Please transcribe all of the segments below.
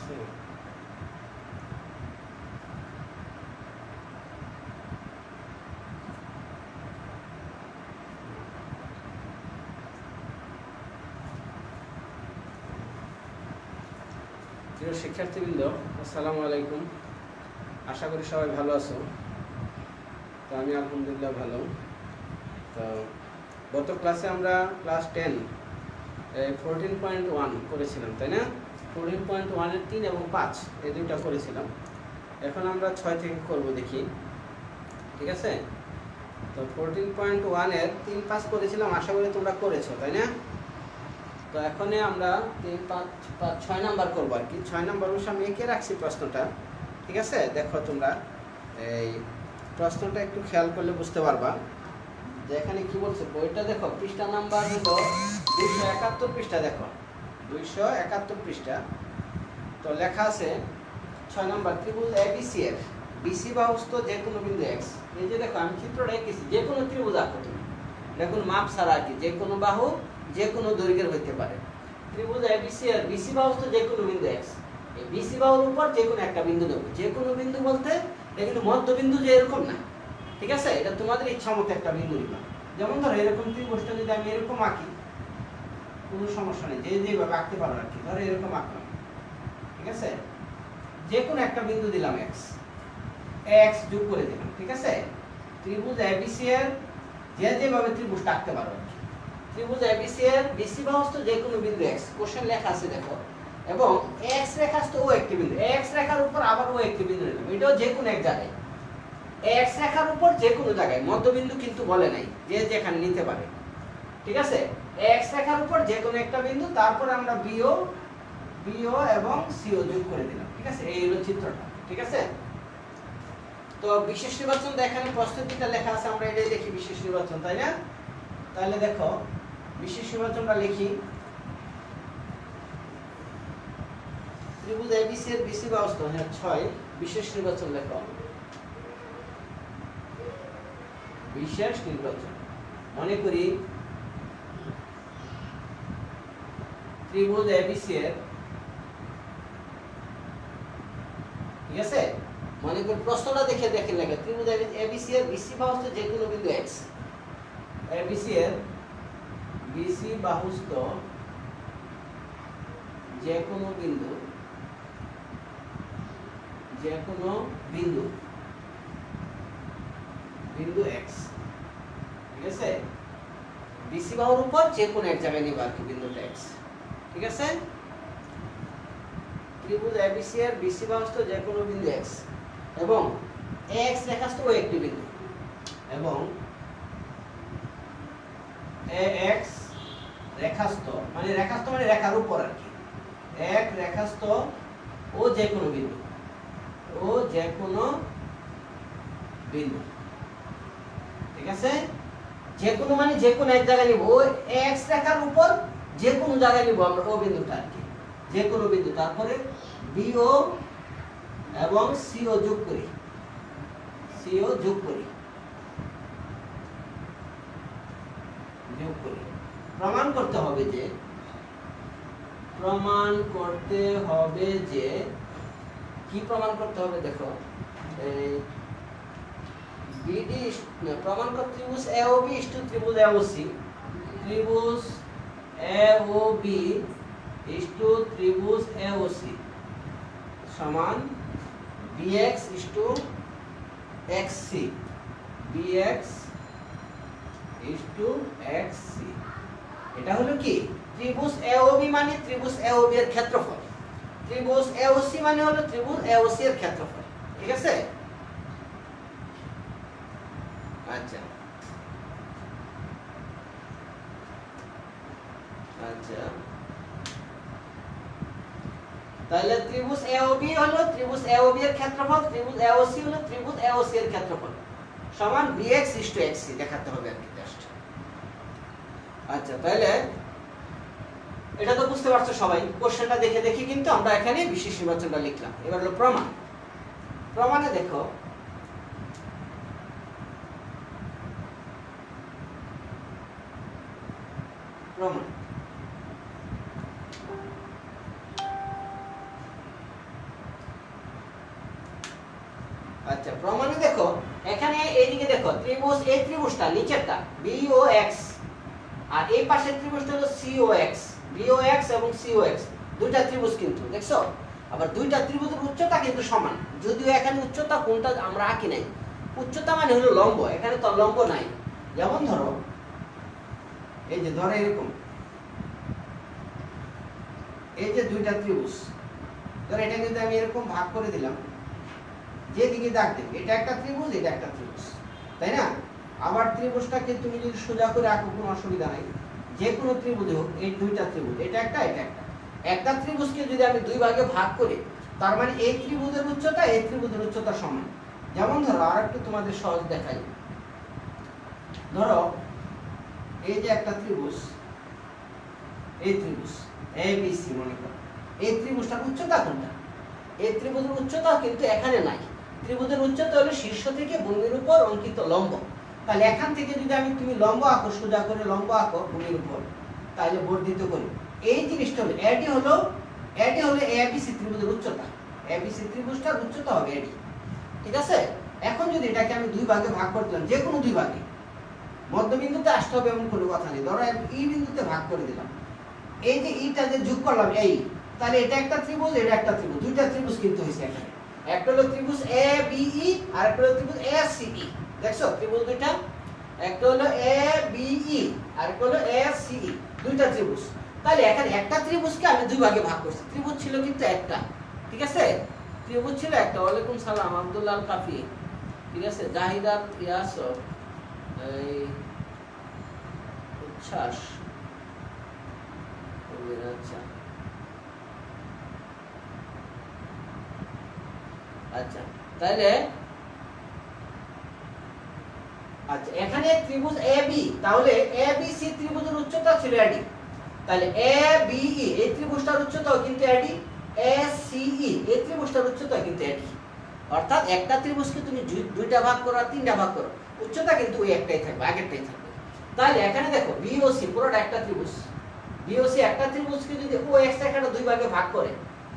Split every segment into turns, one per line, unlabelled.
প্রিয় শিক্ষার্থীবৃন্দ, আসসালামু আলাইকুম। আশা করি সবাই ভালো আছো। তো আমি আলহামদুলিল্লাহ ভালো। তো গত ক্লাসে আমরা ক্লাস 10 14.1 করেছিলাম, তাই না? 14.1-এর 3 এবং 5 এই দুইটা করেছিলাম। এখন আমরা 6 থেকে করব, দেখি। ঠিক আছে? তো 14.1-এর 3-5 করেছিলাম, আশা করি তোমরা করেছো, তাই না? তো এখন আমরা 6 নাম্বার করবো আর কি। 6 নাম্বার অবশ্য আমি এঁকে রাখছি প্রশ্নটা। ঠিক আছে? দেখো তোমরা এই প্রশ্নটা একটু খেয়াল করলে বুঝতে পারবা যে এখানে কি বলছে। বইটা দেখো, পৃষ্ঠা নাম্বার হলো 271 পৃষ্ঠা। দেখো 271 পৃষ্ঠা। তো লেখা আছে 6 নাম্বার, ত্রিভুজ এবিসি এর বিসি বাহুস্থ যে কোনো বিন্দু এক্স। এই যে দেখো আমি চিত্রটা এঁকেছি, যে কোনো ত্রিভুজ আঁকো তুমি, দেখুন মাপ ছাড়া আর কি, যে কোনো বাহু যে কোনো দৈর্ঘ্যের হইতে পারে। ত্রিভুজ এবিসি এর বিসি বাহুস্থ যে কোনো বিন্দু এক্স। এই বিসি বাহুর উপর যে কোনো একটা বিন্দু নেব। যে কোনো বিন্দু বলতে এটা কিন্তু মধ্যবিন্দু যে এরকম না, ঠিক আছে? এটা তোমাদের ইচ্ছা মতো একটা বিন্দু নিবা। যেমন ধরো এরকম ত্রিভুজটা যদি আমি এরকম আঁকি, কোনো সমস্যা নেই, যে যেভাবে আঁকতে পারো আর কি। ধরো এরকম আঁকলাম, ঠিক আছে? যে কোনো একটা বিন্দু দিলাম এক্স, এক্স যোগ করে দিলাম, ঠিক আছে? ত্রিভুজ এবিসি এর যে যেভাবে ত্রিভুজটা আঁকতে পারো আর কি। ত্রিভুজ এবিসি এর বিসি বাহুস্থ যে কোনো বিন্দু এক্স, কোশ্চেন লেখা আছে দেখো, এবং এক্স রেখাস্থ ও একটি বিন্দু, এক্স রেখার উপর আবার ও একটি বিন্দু নিলাম। এটাও যে কোনো এক জায়গায়, এক্স রেখার উপর যে কোনো জায়গায়, মধ্যবিন্দু কিন্তু বলে নাই, যে যেখানে নিতে পারে, ঠিক আছে? এক্স রেখার উপর যে কোনো একটা বিন্দু, তারপর আমরা বিও এবং সিও যোগ করে দিলাম, ঠিক আছে? এই হলো চিত্রটা, ঠিক আছে? তো বিশেষ নির্বাচন এখানে প্রস্তুতিটা লেখা আছে, আমরা এটাই দেখি বিশেষ নির্বাচন, তাই না? তাহলে দেখো বিশেষ নির্বাচনটা লিখি। ত্রিভুজ এবিসি এর বিসি বাহুস্থ, হ্যাঁ 6, বিশেষ নির্বাচন লেখো। বিশেষ নির্বাচন মনে করি ত্রিভুজ এবিসি এর, ঠিক আছে? মনে করি প্রশ্নটা দেখে লেখা, ত্রিভুজ এবিসি এর বিসি বাহুস্থ যে কোনো বিন্দু এক্স। এবিসি এর বিসি বাহুস্থ যে কোনো বিন্দু, বিন্দু এক্স, ঠিক আছে? বিসি বাহুর উপর যে কোনো এক জায়গায় নিবা আর কি বিন্দুটা এক্স, ঠিক আছে? ত্রিভুজ এবিসি এর বিসি বাহুস্থ যে কোনো বিন্দু এক্স এবং এক্স রেখাস্থ ও একটি বিন্দু, এবং এক্স রেখাস্থ মানে রেখার উপর আর কি, এক রেখাস্থ ও যে কোনো বিন্দু, ঠিক আছে? যে কোনো মানে যে কোনো এক জায়গায় নিব, ও এক্স রেখার উপর যে কোনো জায়গায় নিব আমরা ও বিন্দুটা আর কি, যে কোনো বিন্দু। তারপরে বিও এবং সিও যোগ করি, প্রমাণ করতে হবে যে কি প্রমাণ করতে হবে দেখো, এই বিডি প্রমাণ করতে ত্রিভুজ এওবি ইস্টু ত্রিভুজ এওসি, ত্রিভুজ এওবি ইস্টু ত্রিভুজ এওসি সমান bx is to xc, bx is to xc। এটা হলো কি ত্রিভুজ এওবি মানে ত্রিভুজ এওবি এর ক্ষেত্রফল, ত্রিভুজ এওসি মানে হলো ত্রিভুজ এওসি এর ক্ষেত্রফল, ঠিক আছে? আচ্ছা তাহলে ত্রিভুজ এওবি হলো ত্রিভুজ এওবি এর ক্ষেত্রফল, ত্রিভুজ এওসি হলো ত্রিভুজ এওসি এর ক্ষেত্রফল সমান bx ইস্টু xc দেখাতে হবে আর কি জাস্ট। আচ্ছা তাহলে এটা তো বুঝতে পারছো সবাই। কোশ্চেনটা দেখি কিন্তু আমরা এখানে বিশেষ নির্বাচনটা লিখলাম। এবার হলো প্রমাণে দেখো প্রমাণ আচ্ছা প্রমাণে দেখো এখানে এইদিকে দেখো ত্রিভুজ এই ত্রিভুজটা নিচেরটা BOX আর এই পাশের ত্রিভুজটা হলো COX BOX এবং COX দুইটা ত্রিভুজ কিন্তু দেখছো আবার দুইটা ত্রিভুজের উচ্চতা কিন্তু সমান যদিও এখানে উচ্চতা কোনটা আমরা আঁকি নাই উচ্চতা মানে হলো লম্ব এখানে তো লম্ব নাই যেমন ধরো এই যে ধরো এরকম এই যে দুইটা ত্রিভুজ ধরো এটা যদি আমি এরকম ভাগ করে দিলাম যেদিকে দাগ দেবে এটা একটা ত্রিভুজ এটা একটা ত্রিভুজ তাই না আবার ত্রিভুজটাকে তুমি যদি সোজা করে আঁকো কোনো অসুবিধা নাই যে কোনো ত্রিভুজ হোক এই দুইটা ত্রিভুজ এটা একটা একটা ত্রিভুজকে যদি আমি দুই ভাগে ভাগ করি তার মানে এই ত্রিভুজের উচ্চতা এই ত্রিভুজের উচ্চতা সমান যেমন ধরো আরেকটু তোমাদের সহজ দেখাই ধরো এই যে একটা ত্রিভুজ এই ত্রিভুজ ABC মনে করো এই ত্রিভুজটার উচ্চতা কোনটা এই ত্রিভুজের উচ্চতা কিন্তু এখানে নাই ত্রিভুজের উচ্চতা হলো শীর্ষ থেকে ভূমির উপর অঙ্কিত লম্ব তাহলে এখান থেকে যদি আমি তুমি লম্ব আঁকো সোজা করে লম্ব আঁকো ভূমির উপর তাহলে বর্ধিত করি এই জিনিসটা হলো এডি হলো ABC ত্রিভুজের উচ্চতা ABC ত্রিভুজটার উচ্চতা হবে এডি ঠিক আছে এখন যদি এটাকে আমি দুই ভাগে ভাগ করে দিলাম যে কোনো দুই ভাগে মধ্যবিন্দুতে আসতে হবে এমন কোনো কথা নেই ধরো এই বিন্দুতে ভাগ করে দিলাম এই যে ইটা যে যোগ করলাম এই তাহলে এটা একটা ত্রিভুজ এটা একটা ত্রিভুজ দুইটা ত্রিভুজ কিন্তু হইছে এখানে একটা হলো ত্রিভুজ ABE আর একটা হলো ত্রিভুজ ACE দেখছো ত্রিভুজ দুইটা একটা হলো ABE আর একটা হলো ACE দুইটা ত্রিভুজ তাহলে এখানে একটা ত্রিভুজকে আমি দুই ভাগে ভাগ করছি ত্রিভুজ ছিল কিন্তু একটা ঠিক আছে ত্রিভুজ ছিল একটা ওয়ালাইকুম সালাম আব্দুল্লাহ আল কাফি ঠিক আছে জাহিদার ইয়াসর এই উচ্ছ্বাস আচ্ছা আচ্ছা তাহলে আচ্ছা এখানে ত্রিভুজ AB তাহলে ABC ত্রিভুজের উচ্চতা ছিল AD তাহলে ABE এই ত্রিভুজটার উচ্চতাও কিন্তু AD ACE এই ত্রিভুজটার উচ্চতা কিন্তু AD অর্থাৎ একটা ত্রিভুজকে তুমি দুইটা ভাগ করো আর তিনটা ভাগ করো উচ্চতা কিন্তু ওই একটাই থাকবে আগেরটাই থাকবে তাহলে এখানে দেখো BOC পুরোটা একটা ত্রিভুজ BOC একটা ত্রিভুজকে যদি OX এখানে দুই ভাগে ভাগ করে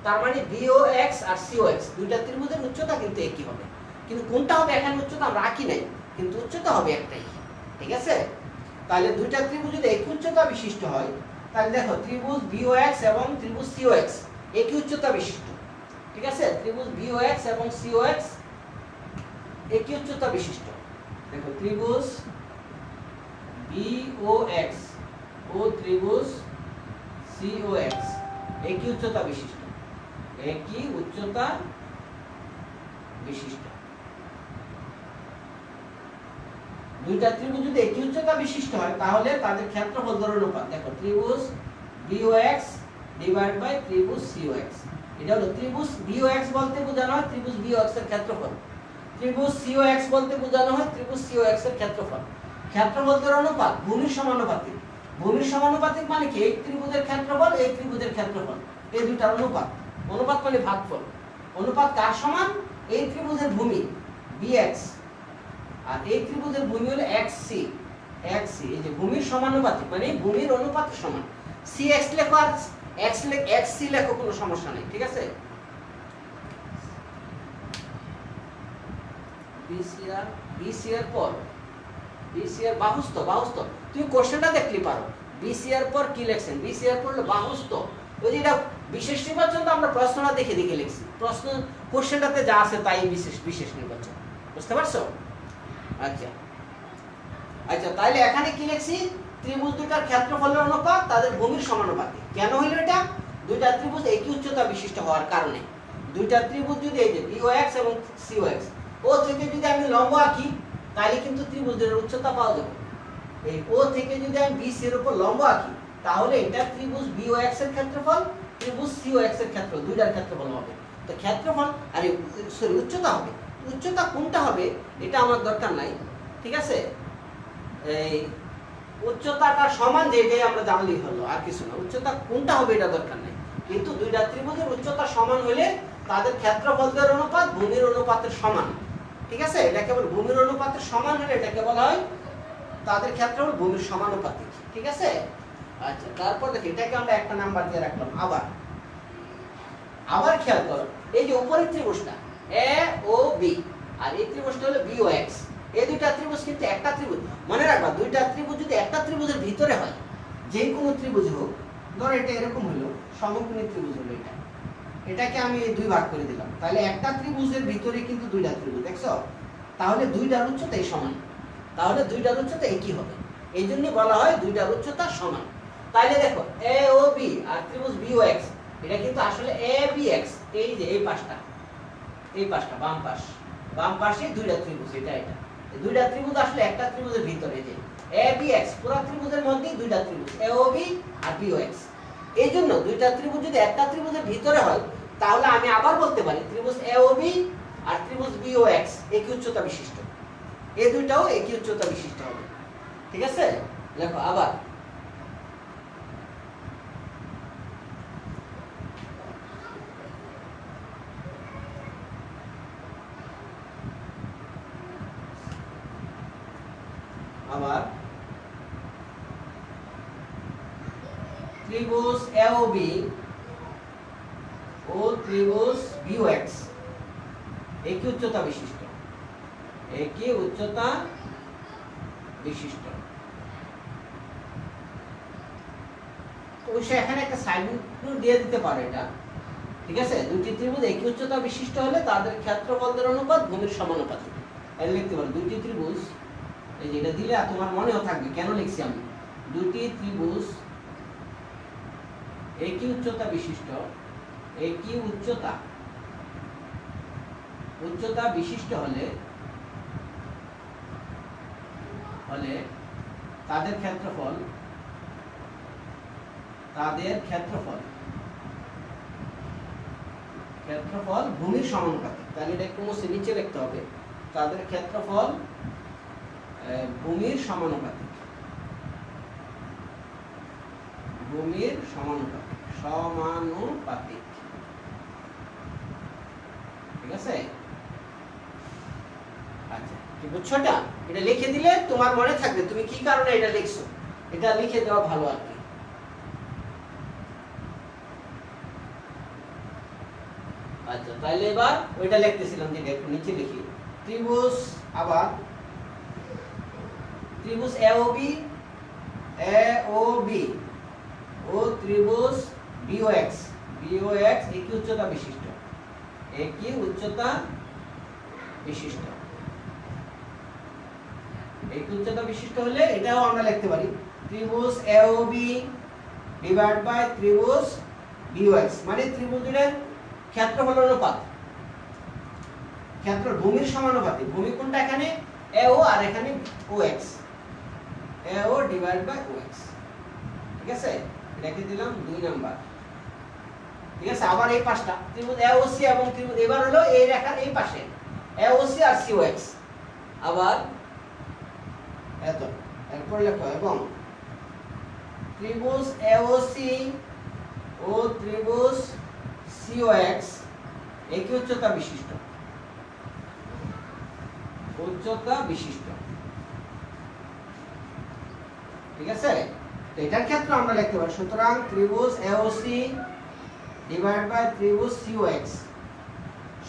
তার মানে BOX আর COX দুইটা ত্রিভুজের উচ্চতা কিন্তু একই হবে কিন্তু কোনটা হবে এখানে উচ্চতা আমরা আঁকি নাই কিন্তু উচ্চতা হবে একটাই ঠিক আছে তাহলে দুইটা ত্রিভুজ যদি একই উচ্চতা বিশিষ্ট হয় তাহলে দেখো ত্রিভুজ BOX এবং ত্রিভুজ COX একই উচ্চতা বিশিষ্ট ঠিক আছে ত্রিভুজ BOX এবং COX একই উচ্চতা বিশিষ্ট দেখো ত্রিভুজ BOX ও ত্রিভুজ COX একই উচ্চতা বিশিষ্ট একই উচ্চতা বিশিষ্ট দুইটা ত্রিভুজ যদি একই উচ্চতা বিশিষ্ট হয় তাহলে তাদের ক্ষেত্রফল ধরে অনুপাত দেখো ত্রিভুজ BOX ডিভাইড বাই ত্রিভুজ COX এটা হলো ত্রিভুজ BOX বলতে বোঝানো হয় ত্রিভুজ BOX এর ক্ষেত্রফল ত্রিভুজ COX বলতে বোঝানো হয় ত্রিভুজ COX এর ক্ষেত্রফল ক্ষেত্রফল ধরে অনুপাত ভূমির সমানুপাতিক ভূমির সমানুপাতিক মানে কি এই ত্রিভুজের ক্ষেত্রফল এই ত্রিভুজের ক্ষেত্রফল এই দুইটার অনুপাত অনুপাত মানে ভাগফল অনুপাত কার সমান এই ত্রিভুজের ভূমি BX আর এই ত্রিভুজের ভূমি হলো XC এই যে ভূমির সমানুপাতিক মানে ভূমির অনুপাতের সমান CX লেখো আর XC লেখো কোনো সমস্যা নেই ঠিক আছে BCR পর BCR বাহুস্থ তুমি কোশ্চেনটা দেখলি পারো BCR পর কি লিখছেন BCR পর হলো বাহুস্থ ওই যে এটা বিশেষ নির্বাচন তো আমরা প্রশ্নটা দেখে লিখছি প্রশ্ন কোশ্চেনটাতে যা আছে তাই বিশেষ নির্বাচন বুঝতে পারছো আচ্ছা তাহলে এখানে কি লিখছি ত্রিভুজ দুটার ক্ষেত্রফলের অনুপাত তাদের ভূমির সমানুপাতিক কেন হইল এটা দুইটা ত্রিভুজ একই উচ্চতা বিশিষ্ট হওয়ার কারণে দুইটা ত্রিভুজ যদি এই যে BOX এবং COX ও থেকে যদি আমি লম্ব আঁকি তাহলে কিন্তু ত্রিভুজের উচ্চতা পাওয়া যাবে এই ও থেকে যদি আমি BC এর উপর লম্ব আঁকি তাহলে এটা ত্রিভুজ BOX এর ক্ষেত্রফল ত্রিভুজ COX এর ক্ষেত্রফল দুইটার ক্ষেত্রফল হবে তো ক্ষেত্রফল আর সরি উচ্চতা হবে উচ্চতা কোনটা হবে এটা আমার দরকার নাই ঠিক আছে এই উচ্চতাটা সমান যেটাই আমরা জানলেই হলো আর কিছু না উচ্চতা কোনটা হবে এটা দরকার নাই কিন্তু দুইটা ত্রিভুজের উচ্চতা সমান হলে তাদের ক্ষেত্রফলের অনুপাত ভূমির অনুপাতের সমান ঠিক আছে এটা কেবল ভূমির অনুপাতের সমান হলে এটাকে বলা হয় তাদের ক্ষেত্রফল ভূমির সমানুপাতিক ঠিক আছে আচ্ছা তারপর দেখি এটাকে আমরা একটা নাম্বার দিয়ে রাখলাম আবার খেয়াল করো এই যে উপরের ত্রিভুজটা AOB আর এই ত্রিভুজটা হলো বি ও এক্স। এই দুইটা ত্রিভুজ কিন্তু একটা ত্রিভুজ। মনে রাখবা দুইটা ত্রিভুজ যদি একটা ত্রিভুজের ভিতরে হয়, যে কোনো ত্রিভুজ হোক, ধরো এটা এরকম হলো সমকোণী ত্রিভুজ হলো এটা, এটাকে আমি দুই ভাগ করে দিলাম, তাহলে একটা ত্রিভুজের ভিতরে কিন্তু দুইটা ত্রিভুজ, দেখছো? তাহলে দুইটার উচ্চতাই সমান, তাহলে দুইটার উচ্চতা একই হবে। এই জন্য বলা হয় দুইটার উচ্চতা সমান। তাইলে দেখো এ ও বি আর ত্রিভুজ বি ও এক্স, এটা কিন্তু আসলে এ বি এক্স, এই যে এই পাশটা বাম পাশে দুইটা ত্রিভুজ, এটা এই দুইটা ত্রিভুজ আসলে একটা ত্রিভুজের ভিতরে, যে এ বি এক্স পুরো ত্রিভুজের মধ্যেই দুইটা ত্রিভুজ এ ও বি আর বি ও এক্স। এই জন্য দুইটা ত্রিভুজ যদি একটা ত্রিভুজের ভিতরে হয়, তাহলে আমি আবার বলতে পারি ত্রিভুজ এ ও বি আর ত্রিভুজ বি ও এক্স একই উচ্চতা বিশিষ্ট, এই দুইটাও একই উচ্চতা বিশিষ্ট হবে। ঠিক আছে, দেখো আবার ত্রিভুজ এ ও বি ও ত্রিভুজ বি ও এক্স একই উচ্চতা বিশিষ্ট, একই উচ্চতা বিশিষ্ট। অবশ্যই এখানে একটা সাইড নোট দিয়ে দিতে পারো এটা। ঠিক আছে, দুটি ত্রিভুজ একই উচ্চতা বিশিষ্ট হলে তাদের ক্ষেত্রফলের অনুপাত ভূমির সমানুপাতিক। এটা লিখতে পারো দুটি ত্রিভুজ, এই যে এটা দিলে তোমার মনেও থাকবে কেন লিখছি আমি। দুটি ত্রিভুজ একই উচ্চতা বিশিষ্ট, একই উচ্চতা বিশিষ্ট হলে তাদের ক্ষেত্রফল ভূমির সমানুপাতিক। তাহলে এটা একটু মুছে নিচে লিখতে হবে, তাদের ক্ষেত্রফল ভূমির সমানুপাতিক, সমানুপাতিক। ঠিক আছে, আচ্ছা কি বুঝছো? এটা লিখে দিলে তোমার মনে থাকবে তুমি কি কারণে এটা লিখছো, এটা লিখে দেওয়া ভালো আর কি। আচ্ছা তাহলে এবার ওইটা লিখতেছিলাম, যেটা একটু নিচে লিখি। ত্রিভুজ আবার ত্রিভুজ এ ও বি ও ত্রিভুজ বি ও এক্স একই উচ্চতা বিশিষ্ট, একই উচ্চতা বিশিষ্ট হলে এটাও আমরা লিখতে পারি ত্রিভুজ এ ও বি ডিভাইড বাই ত্রিভুজ বি ও এক্স, মানে ত্রিভুজের ক্ষেত্রফল অনুপাত, ক্ষেত্র ভূমির সমানুপাতিক। ভূমি কোনটা? এখানে এ ও আর এখানে O X, A O divide by O X. ঠিক আছে, লিখে দিলাম 2 নাম্বার। ঠিক আছে, আবার এই পাশটা ত্রিভুজ এ ও সি এবং ত্রিভুজ, এবার হলো এই রেখার এই পাশে এ ও সি আর সি ও এক্স, আবার এত এরপর লেখো এবং ত্রিভুজ এ ও সি ও ত্রিভুজ সি ও এক্স একই উচ্চতা বিশিষ্ট, ঠিক আছে, তো এটার ক্ষেত্রে আমরা লিখতে পারি সুতরাং ত্রিভুজ এ ও সি ডিভাইড বাই ত্রিভুজ সি ও এক্স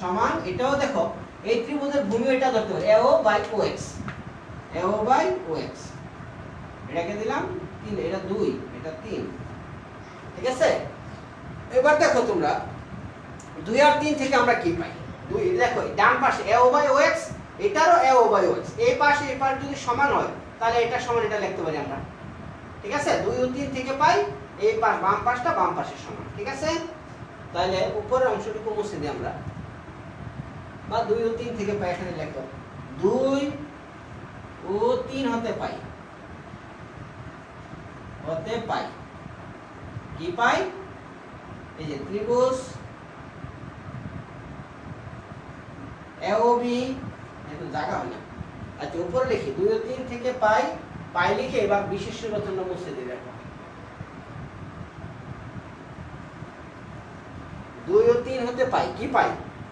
সমান, এটাও দেখো এই ত্রিভুজের ভূমি এটা ধরতে পারি এ ও বাই ও এক্স, এটাকে দিলাম 3, এটা 2, এটা 3। ঠিক আছে, এবার দেখো তোমরা 2 আর 3 থেকে আমরা কি পাই? 2 দেখো ডান পাশে এ ও বাই ও এক্স, এটারও এ ও বাই ও এক্স, এই পাশে এই পাশ যদি সমান হয় তাহলে এটা সমান এটা লিখতে পারি আমরা। ঠিক আছে, 2 ও 3 থেকে পাই এই পাশ বাম পাশটা বাম পাশের সমান। ঠিক আছে, তাহলে উপরের অংশটুকু মুছে দিই আমরা, বা 2 ও 3 থেকে পাই, এখানে লিখো 2 ও 3 হতে পাই কি পাই? এই যে ত্রিভুজ এ ও বি, একটু জায়গা হয় না। আচ্ছা উপরে লিখি 2 ও 3 থেকে পাই লিখে এবার বিশেষ রচনা মুছে দিই। দেখো 2 ও 3 হতে পাই কি পাই?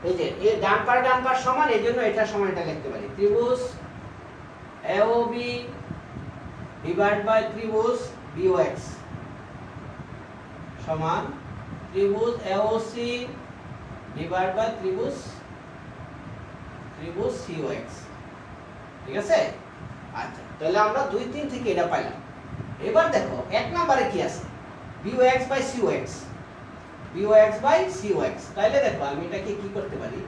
এই যে এই ডান পাশ সমান, এই জন্য এটা সমান এটা লিখতে পারি ত্রিভুজ এ ও বি ডিভাইড বাই ত্রিভুজ বি ও এক্স সমান ত্রিভুজ এ ও সি ডিভাইড বাই ত্রিভুজ ত্রিভুজ COX, ঠিক আছে? আচ্ছা, তাহলে আমরা 2 3 থেকে এটা পাইলাম। এবার দেখো এক নম্বরে কি আছে, BOX by COX, BOX by COX। তাহলে দেখো আমি এটাকে কি করতে পারি,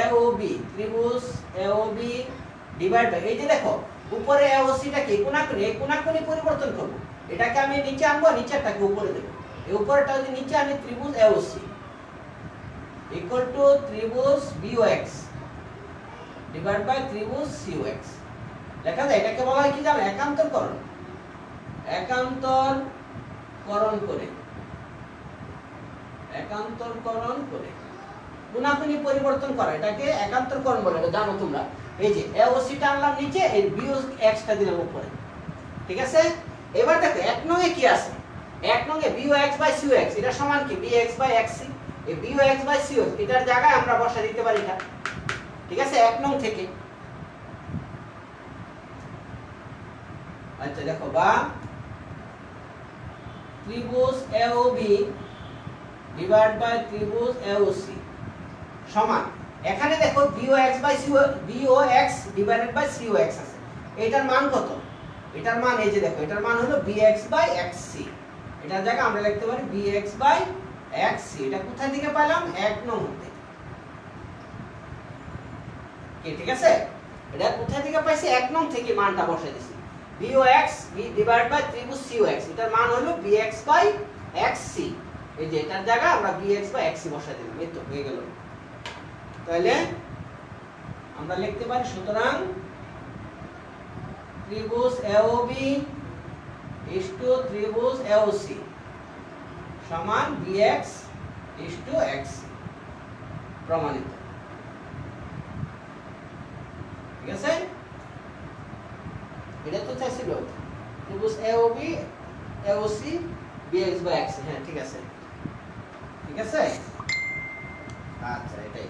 AOB, ত্রিভুজ AOB ডিভাইড বাই, এই যে দেখো উপরে AOC টা কি কোণাকুনি পরিবর্তন করব, এটাকে আমি নিচে আনবো, নিচেরটাকে উপরে দেব। এই উপরেরটা যদি নিচে আনি, ত্রিভুজ AOC ইকুয়াল টু ত্রিভুজ BOX ডিভাইড বাই ত্রিভুজ COX। লেখা যায়, এটাকে বলা হয় কি জানো, একান্তরকরণ। একান্তরকরণ করে, একান্তরকরণ করে কোণাকুনি পরিবর্তন করা, এটাকে একান্তরকরণ বলে, এটা জানো তোমরা। এই যে AOC টা আনলাম নিচে, এই BOX টা দিলাম উপরে, ঠিক আছে? এবার দেখো এক নঙ্গে কি আছে, এক নঙ্গে BOX বাই COX, এটা সমান কি BX বাই XC। এই BOX বাই COX এটার জায়গায় আমরা বসা দিতে পারি এটা, ঠিক আছে? এক নং থেকে। আচ্ছা দেখো, বা ত্রিভুজ AOB ডিভাইড বাই ত্রিভুজ AOC সমান, এখানে দেখো BOX by BOX divided by COX আছে, এটার মান কত? এটার মান এই যে দেখো, এটার মান হলো BX বাই XC। এটার জায়গায় আমরা লিখতে পারি BX বাই XC। এটা কোথা থেকে পেলাম, এক নং থেকে, ঠিক আছে? এটা কোথা থেকে পাইছি, এক নং থেকে মানটা বসাই দিছি, BOX ডিভাইড বাই ত্রিভুজ COX, এটার মান হলো BX বাই XC। এই যে এটার জায়গায় আমরা BX বাই XC বসাই দিলাম, এই তো হয়ে গেল। তাহলে আমরা লিখতে পারি, সুতরাং ত্রিভুজ AOB is to ত্রিভুজ AOC সমান BX is to XC, প্রমাণিত, ঠিক আছে? এটা তো চাইছিল ত্রিভুজ AOB AOC BX by XC, হ্যাঁ ঠিক আছে, ঠিক আছে? আচ্ছা, এটাই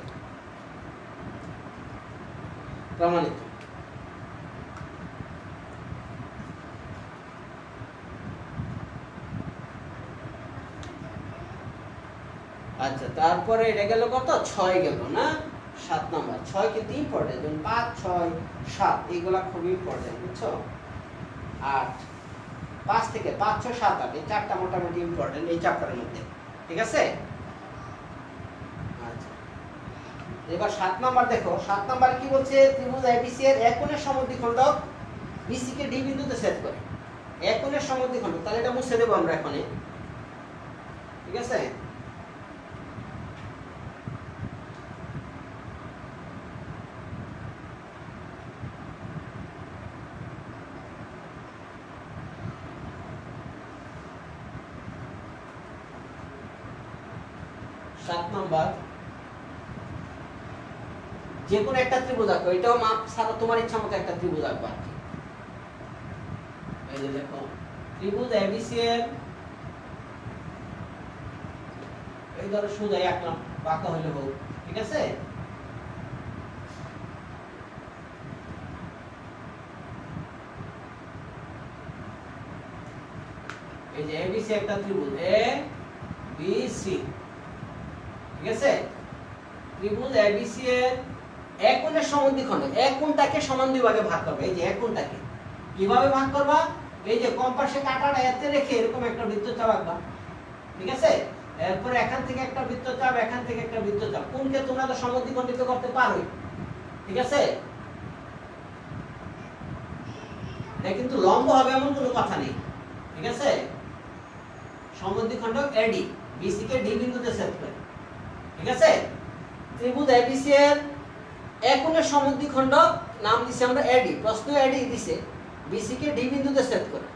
প্রমাণিত। আচ্ছা, তারপরে এটা গেল কত, 6 গেল না, 7 নাম্বার। 6 কিন্তু ইম্পর্টেন্ট, যেমন 5 6 7 এইগুলা খুব ইম্পর্টেন্ট, বুঝছো? 8 5 থেকে 5 6 7 8 এই চারটা মোটামুটি ইম্পর্টেন্ট এই চ্যাপ্টারের মধ্যে, ঠিক আছে? আচ্ছা, এবার 7 নাম্বার দেখো, 7 নাম্বার কি বলছে, ত্রিভুজ ABC এর এক কোণের সমদ্বিখণ্ডক BC কে D বিন্দুতে ছেদ করে, এক কোণের সমদ্বিখণ্ডক। তাহলে এটা মুছে দেব আমরা এখানে, ঠিক আছে? সাত নাম্বার, যে কোনো একটা ত্রিভুজ আঁকো, এটাও মাপ ছাড়া তোমার ইচ্ছা মতো একটা ত্রিভুজ আঁকবা। এই যে দেখো, ত্রিভুজ ABC এর এই ধরো সোজাই আঁকলাম, বাঁকা হইলে হোক, ঠিক আছে? এই যে ABC একটা ত্রিভুজ ABC, ঠিক আছে? ত্রিভুজ ABC এর এক কোণের সমদ্বিখণ্ডক, এক কোণটাকে সমান দুই ভাগে ভাগ করবে। এই যে এক কোণটাকে কিভাবে ভাগ করবা, এই যে কম্পাসে কাঁটাটা এতে রেখে এরকম একটা বৃত্তচাপ আঁকবা, ঠিক আছে? এরপর এখান থেকে একটা বৃত্তচাপ, এখান থেকে একটা বৃত্তচাপ, কোণকে তোমরা তো সমদ্বিখণ্ডিত করতে পারোই, ঠিক আছে? এটা কিন্তু লম্ব হবে এমন কোনো কথা নেই, ঠিক আছে? সমদ্বিখণ্ডক AD BC কে D বিন্দুতে ছেদ করে, ঠিক আছে? ত্রিভুজ ABC এর এক কোণের সমদ্বিখণ্ডক নাম দিছি আমরা AD, প্রশ্ন AD দিছে, BC কে D বিন্দুতে ছেদ করে।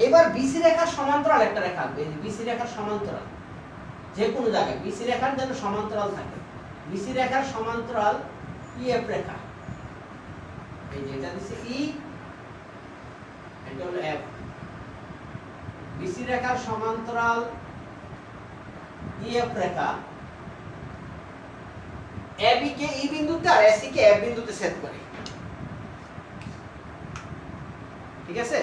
এবার BC রেখার সমান্তরাল একটা রেখা আঁকবে, এই যে BC রেখার সমান্তরাল, যে কোনো জায়গায় BC রেখার যেন সমান্তরাল থাকে, BC রেখার সমান্তরাল EF রেখা, এই যে এটা দিছে E, এটা হলো F। BC রেখার সমান্তরাল EF রেখা AB কে E বিন্দুতে আর AC কে F বিন্দুতে ছেদ করে, ঠিক আছে?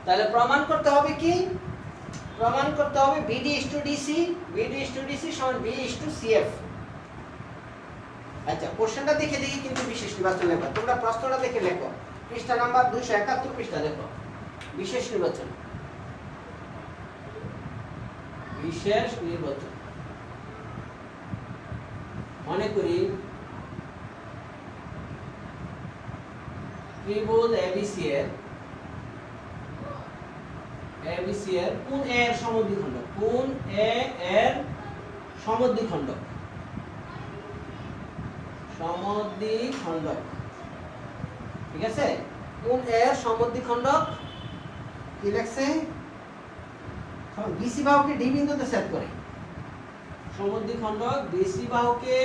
তাহলে প্রমাণ করতে হবে কি, প্রমাণ করতে হবে BD is to DC, BD is to DC সমান বি ইস টু সিএফ। আচ্ছা, কোশ্চেনটা দেখে দেখি কিন্তু বিশেষ নির্বাচন লেখো। তোমরা প্রশ্নটা দেখে লেখো, পৃষ্ঠা নাম্বার 271 পৃষ্ঠা দেখো। বিশেষ নির্বাচন, বিশেষ নির্বাচন মনে করি ত্রিভুজ এবিসি এর কোণ এ এর সমদ্বিখণ্ডক, কোণ এ এর সমদ্বিখণ্ডক, সমদ্বিখণ্ডক, ঠিক আছে? কোণ এ এর সমদ্বিখণ্ডক কি লেখছে? বিসি বাহুকে ডি বিন্দুতে ছেদ করে, সমদ্বিখণ্ডক বিসি বাহুকে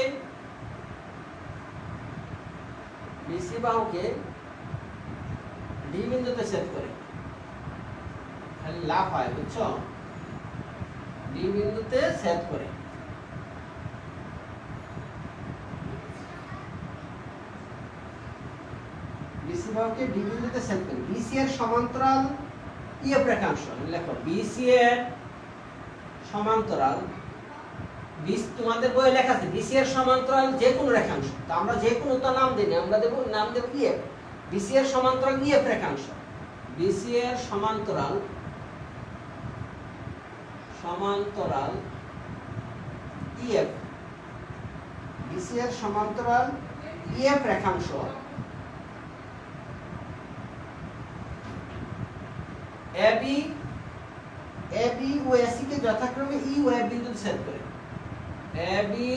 ডি বিন্দুতে ছেদ করে, খালি লাভ হয়, বুঝছো? ডি বিন্দুতে ছেদ করে। বিসি বাহুকে ডি বিন্দুতে ছেদ করে। বিসি এর সমান্তরাল ইএফ রেখাংশ লেখো। বিসি এর সমান্তরাল, তোমাদের বইয়ে লেখা আছে বিসি এর সমান্তরাল যে কোনো রেখাংশ। তো আমরা যে কোনো তো নাম দিই না, আমরা নাম দেব ইএফ। বিসি এর সমান্তরাল ইএফ রেখাংশ, বিসি এর সমান্তরাল ইএফ, বিসি এর সমান্তরাল ইএফ রেখাংশ এবি ও এসি কে যথাক্রমে ই ও এফ বিন্দুতে ছেদ করে। এবি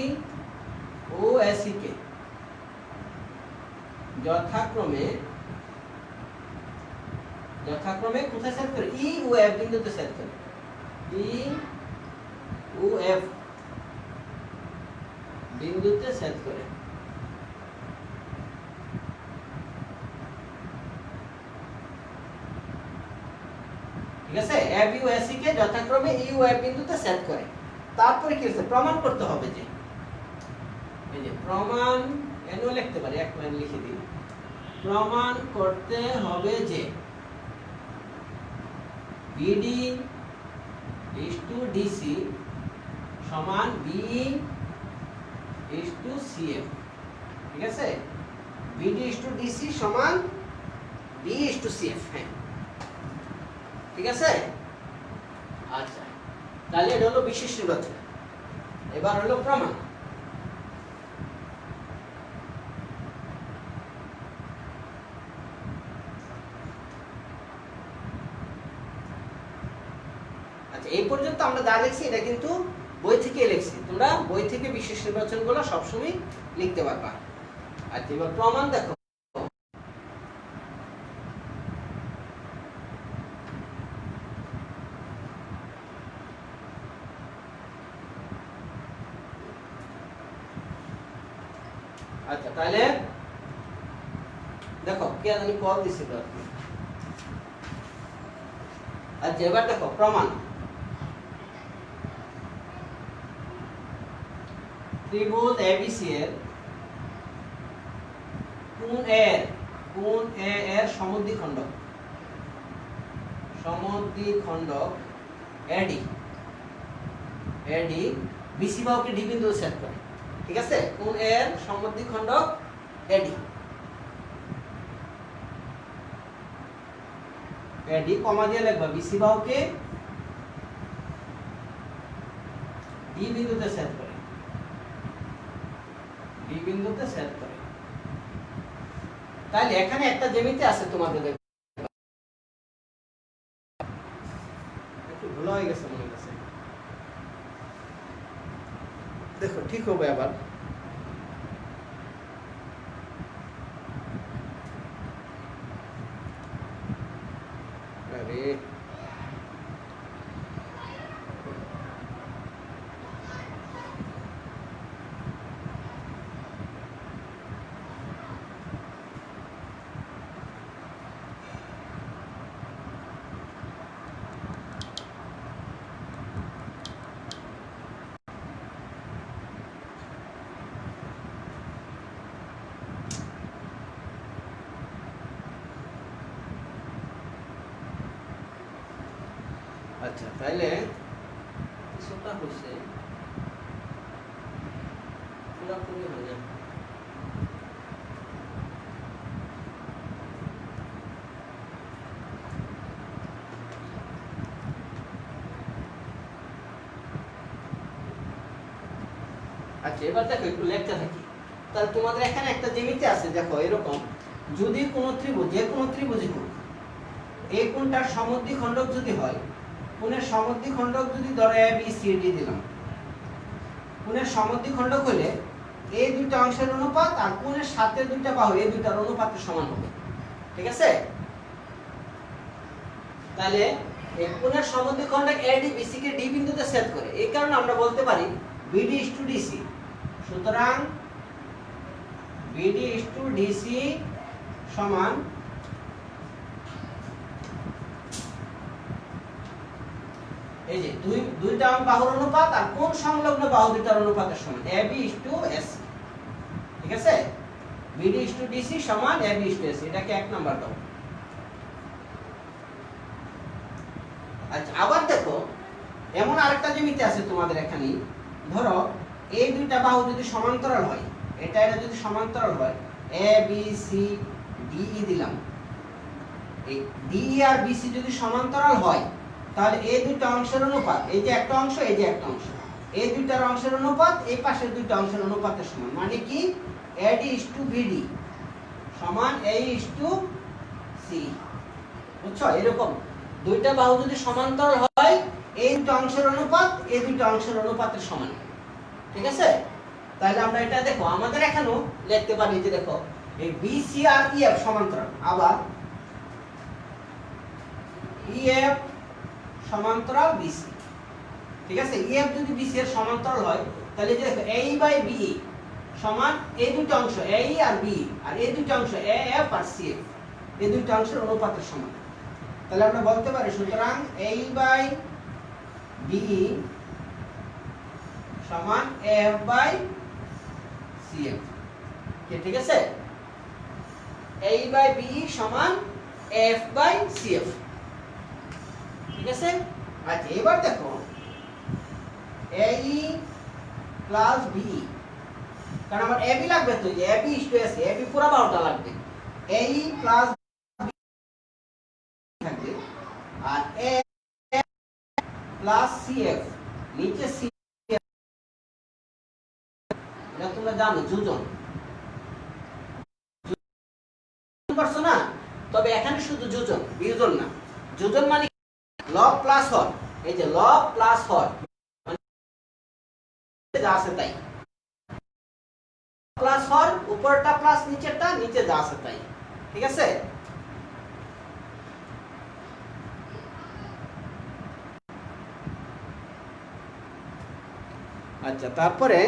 ও এসি কে যথাক্রমে কোথায় ছেদ করে? ই ও এফ বিন্দুতে ছেদ করে। ই ও এফ বিন্দুতে ছেদ করে। ঠিক আছে? এবি ও এসি কে যথাক্রমে ই ও এফ বিন্দুতে ছেদ করে। তারপরে কি আছে? প্রমাণ করতে হবে যে, এই যে প্রমাণ, এনও লিখতে পারি, এক লাইন লিখে দিই। প্রমাণ করতে হবে যে বিডি ইস টু ডিসি সমান বি ইস টু সিএফ। ঠিক আছে? বিডি ইস টু ডিসি সমান বি ইস টু সিএফ। হ্যাঁ, ঠিক আছে? আচ্ছা, তাহলে এটা হলো বিশেষ নির্বাচন। এবার হলো প্রমাণ। আচ্ছা, এই পর্যন্ত আমরা যা লিখছি এটা কিন্তু বই থেকে লিখছি। তোমরা বই থেকে বিশেষ নির্বাচনগুলো সবসময় লিখতে পারবা। আচ্ছা, এবার প্রমাণ দেখো। আচ্ছা, তাহলে দেখো কে জানি কল দিছিল। আচ্ছা, এবার দেখো প্রমাণ। ত্রিভুজ এবিসি এর কোণ এ এর সমদ্বিখণ্ডক এডি বিসি বাহুকে ডি বিন্দুতে ছেদ করে। ঠিক আছে? কোণ এ এর সমদ্বিখণ্ডক এডি কমা দিয়ে লিখবা বিসি বাহুকে ডি বিন্দুতে ছেদ করে, তাহলে এখানে একটা জ্যামিতি আছে তোমাদের, একটু ভুল হয়ে গেছে মনে হচ্ছে। দেখো ঠিক হবে আবার। আরে আচ্ছা তাহলে কিছুটা হচ্ছে পুরোপুরি হয় না। আচ্ছা এবার দেখো একটু লেখতে থাকি। তাহলে তোমাদের এখানে একটা জ্যামিতি আছে, দেখো এরকম, যদি কোনো ত্রিভুজ, যে কোনো ত্রিভুজই হোক, এই কোণটার সমদ্বিখণ্ডক যদি হয়, কোণের সমদ্বিখণ্ডক যদি ধরো এ বি সি ডি দিলাম, কোণের সমদ্বিখণ্ডক হলে এই দুইটা অংশের অনুপাত আর কোণের সাথে দুইটা বাহু এই দুইটার অনুপাতের সমান হবে। ঠিক আছে? তাহলে এই কোণের সমদ্বিখণ্ডক এডি বিসি কে ডি বিন্দুতে ছেদ করে, এই কারণে আমরা বলতে পারি বিডি ইস টু ডিসি। সুতরাং বিডি ইস টু ডিসি সমান এই যে দুইটা বাহুর অনুপাত আর কোণ সংলগ্ন বাহু দুইটার অনুপাতের সমান এবি ইস টু এসি। ঠিক আছে? বিডি ইস টু ডিসি সমান এবি ইস টু এসি, এটাকে 1 নাম্বার দাও। আচ্ছা আবার দেখো এমন আরেকটা জ্যামিতি আছে তোমাদের এখানে, ধরো এই দুইটা বাহু যদি সমান্তরাল হয়, এটা যদি সমান্তরাল হয়, A B C D E দিলাম, এই ডি আর বি সি যদি সমান্তরাল হয়, তাহলে এই দুইটা অংশের অনুপাত, এই যে একটা অংশ এই যে একটা অংশ, এই দুইটার অংশের অনুপাত এই পাশের দুইটা অংশের অনুপাতের সমান। মানে কি এডি ইস টু বিডি সমান এ ইস টু সি। বুঝছো? এরকম দুইটা বাহু যদি সমান্তরাল হয়, এই দুটো অংশের অনুপাত এই দুটো অংশের অনুপাতের সমান। ঠিক আছে? তাহলে আমরা এটা দেখো আমাদের এখানেও লিখতে পারি যে দেখো এই বিসি আর ইএফ সমান্তরাল, আবার ইএফ সমান্তরাল বিসি। ঠিক আছে? ইএফ যদি বিসি এর সমান্তরাল হয়, তাহলে যে দেখো এই বাই বি সমান এই দুটো অংশ এই আর বি আর এই দুটো অংশ এ এফ আর সি এফ, এই দুটো অংশের অনুপাতের সমান। তাহলে আমরা বলতে পারি সুতরাং এই বাই বি সমান এফ বাই সি এফ। ঠিক আছে? এই বাই বি সমান এফ বাই সি এফ। ঠিক আছে? আচ্ছা এবার দেখো এই প্লাস বি, কারণ আমার এ বি লাগবে, তো A B is to AC, A B পুরো বাহুটা লাগবে, এই প্লাস থাকবে আর এ প্লাস সি এফ নিচে সি, এটা তোমরা জানো যোজন পারছো না? তবে এখানে শুধু যোজন, বিয়োজন না। যোজন মানে লব প্লাস হর, এই যে লব প্লাস হর মানে যা আছে তাই, প্লাস হর উপরটা প্লাস নিচেরটা, নিচে যা আছে তাই। ঠিক আছে? আচ্ছা তারপরে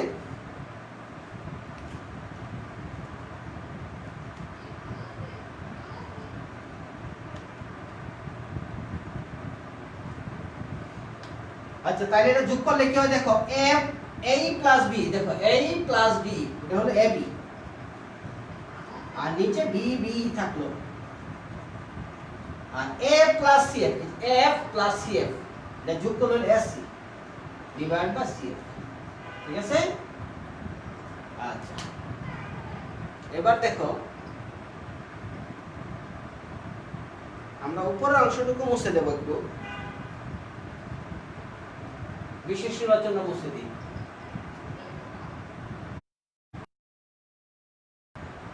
আচ্ছা তাহলে এটা যোগ করলে কি হয় দেখো এফ এ প্লাস বি, দেখো এ প্লাস বি এটা হলো এ বি, আর নিচে বি বি থাকলো, আর A plus C F, F plus C F এটা যোগ করলে হলো S C divide by C F. ঠিক আছে? আচ্ছা এবার দেখো আমরা উপরের অংশটুকু মুছে দেব, একটু বিশেষ জন্য মুছে দিই।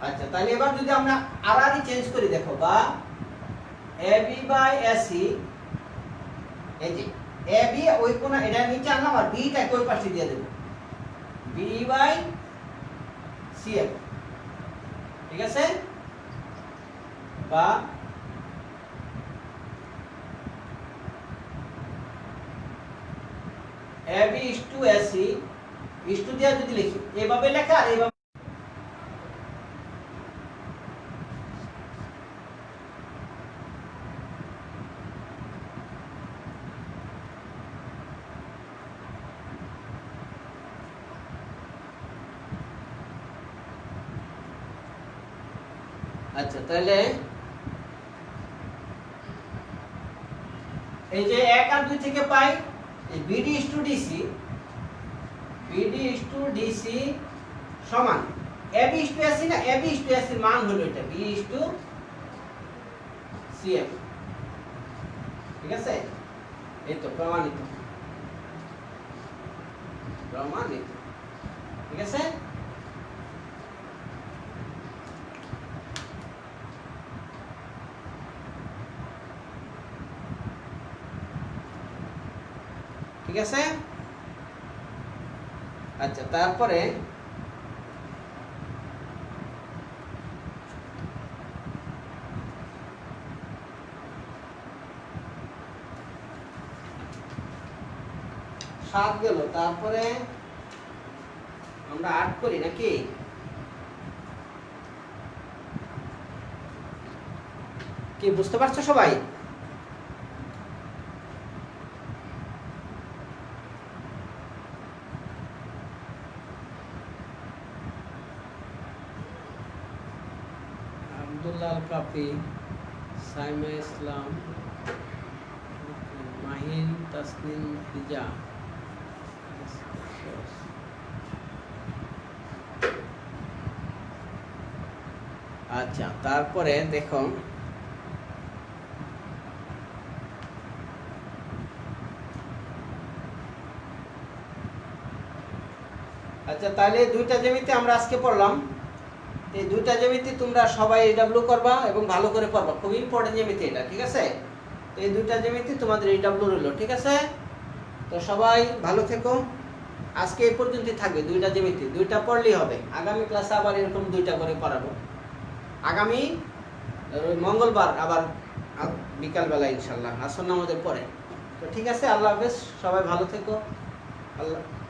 আচ্ছা তাহলে এবার যদি আমরা আরআরই চেঞ্জ করি, দেখো বা এবি বাই এসি, এই যে এবি ওই কোণ এটা নিচে আনলাম আর বিটা ওই পাশে দিয়ে দেব, বি বাই সিএফ। ঠিক আছে? বা AB is to AC, is to দিয়ে যদি লিখি এভাবে লেখা আর এইভাবে, আচ্ছা তাহলে এই যে 1 আর 2 থেকে পাই এই BD টু DC সমান AB টু AC না, AB টু AC এর মান হলো এটা B টু CF। ঠিক আছে, এই তো প্রমাণিত। ঠিক আছে, ঠিক আছে। আচ্ছা, তারপরে সাত গেল, তারপরে আমরা 8 করি নাকি? কি বুঝতে পারছো সবাই? আব্দুল্লাহ কাপি, সাইমা ইসলাম, মাহিন, তাসনিম, ফিজা। আচ্ছা, তারপরে দেখো আচ্ছা, তাহলে দুইটা জ্যামিতি আমরা আজকে পড়লাম। এই দুইটা জ্যামিতি তোমরা সবাই এডব্লিউ করবা এবং ভালো করে পড়বা, খুব ইম্পর্টেন্ট জ্যামিতি এটা। ঠিক আছে, এই দুইটা জ্যামিতি তোমাদের এডব্লিউ রইল। ঠিক আছে, তো সবাই ভালো থেকো। আজকে এই পর্যন্তই থাকবে দুইটা জ্যামিতি, দুইটা পড়লেই হবে। আগামী ক্লাসে আবার এরকম দুইটা করে পড়াবো, আগামী মঙ্গলবার আবার বিকালবেলা ইনশাল্লাহ আসর নামাজের পরে। তো ঠিক আছে, আল্লাহ হাফেজ, সবাই ভালো থেকো।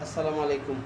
আসসালামু আলাইকুম।